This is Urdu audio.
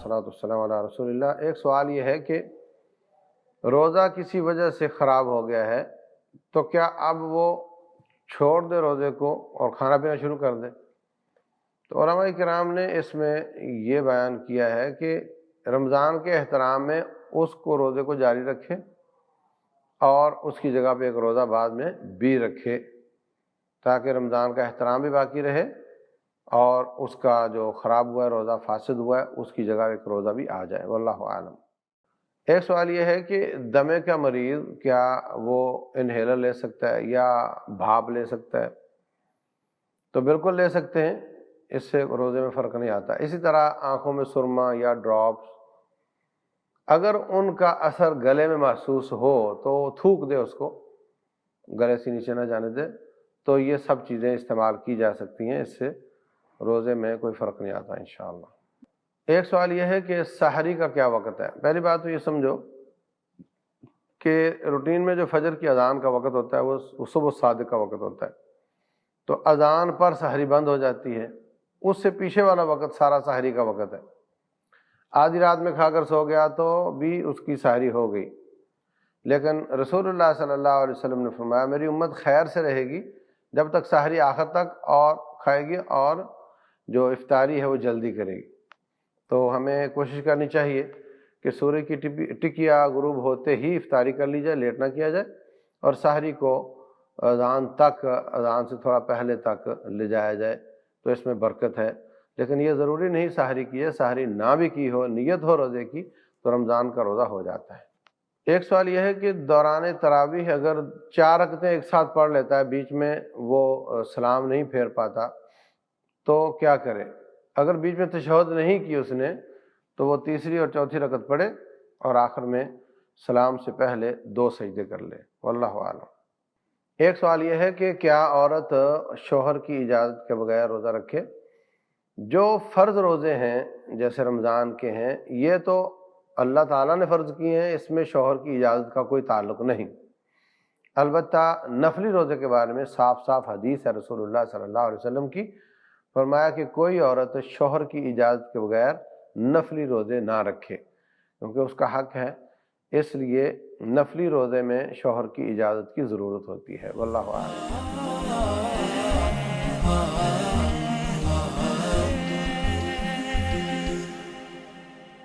والصلاۃ والسلام علی رسول اللہ۔ ایک سوال یہ ہے کہ روزہ کسی وجہ سے خراب ہو گیا ہے تو کیا اب وہ چھوڑ دے روزے کو اور کھانا پینا شروع کر دے؟ تو علماء کرام نے اس میں یہ بیان کیا ہے کہ رمضان کے احترام میں اس کو روزے کو جاری رکھے اور اس کی جگہ پہ ایک روزہ بعد میں بھی رکھے تاکہ رمضان کا احترام بھی باقی رہے اور اس کا جو خراب ہوا ہے روزہ فاسد ہوا ہے اس کی جگہ ایک روزہ بھی آ جائے، واللہ عالم۔ ایک سوال یہ ہے کہ دمے کا مریض کیا وہ انہیلر لے سکتا ہے یا بھاپ لے سکتا ہے؟ تو بالکل لے سکتے ہیں، اس سے روزے میں فرق نہیں آتا۔ اسی طرح آنکھوں میں سرما یا ڈراپس اگر ان کا اثر گلے میں محسوس ہو تو تھوک دے، اس کو گلے سے نیچے نہ جانے دے، تو یہ سب چیزیں استعمال کی جا سکتی ہیں، اس سے روزے میں کوئی فرق نہیں آتا انشاءاللہ۔ ایک سوال یہ ہے کہ سحری کا کیا وقت ہے؟ پہلی بات تو یہ سمجھو کہ روٹین میں جو فجر کی اذان کا وقت ہوتا ہے وہ صبح صادق کا وقت ہوتا ہے، تو اذان پر سحری بند ہو جاتی ہے، اس سے پیچھے والا وقت سارا سحری کا وقت ہے۔ آدھی رات میں کھا کر سو گیا تو بھی اس کی سحری ہو گئی، لیکن رسول اللہ صلی اللہ علیہ وسلم نے فرمایا میری امت خیر سے رہے گی جب تک سحری آخر تک اور کھائے گی اور جو افطاری ہے وہ جلدی کرے گی۔ تو ہمیں کوشش کرنی چاہیے کہ سورج کی ٹکیا غروب ہوتے ہی افطاری کر لی جائے، لیٹ نہ کیا جائے، اور سحری کو اذان سے تھوڑا پہلے تک لے جایا جائے، تو اس میں برکت ہے۔ لیکن یہ ضروری نہیں سحری کی ہے، سحری نہ بھی کی ہو، نیت ہو روزے کی تو رمضان کا روزہ ہو جاتا ہے۔ ایک سوال یہ ہے کہ دوران تراویح اگر 4 رکعتیں ایک ساتھ پڑھ لیتا ہے، بیچ میں وہ سلام نہیں پھیر پاتا تو کیا کرے؟ اگر بیچ میں تشہد نہیں کی اس نے تو وہ تیسری اور چوتھی رکعت پڑھے اور آخر میں سلام سے پہلے 2 سجدے کر لے، واللہ اعلم۔ ایک سوال یہ ہے کہ کیا عورت شوہر کی اجازت کے بغیر روزہ رکھے؟ جو فرض روزے ہیں جیسے رمضان کے ہیں یہ تو اللہ تعالیٰ نے فرض کیے ہیں، اس میں شوہر کی اجازت کا کوئی تعلق نہیں۔ البتہ نفلی روزے کے بارے میں صاف صاف حدیث ہے رسول اللہ صلی اللہ علیہ وسلم کی، فرمایا کہ کوئی عورت شوہر کی اجازت کے بغیر نفلی روزے نہ رکھے، کیونکہ اس کا حق ہے، اس لیے نفلی روزے میں شوہر کی اجازت کی ضرورت ہوتی ہے، واللہ اعلم۔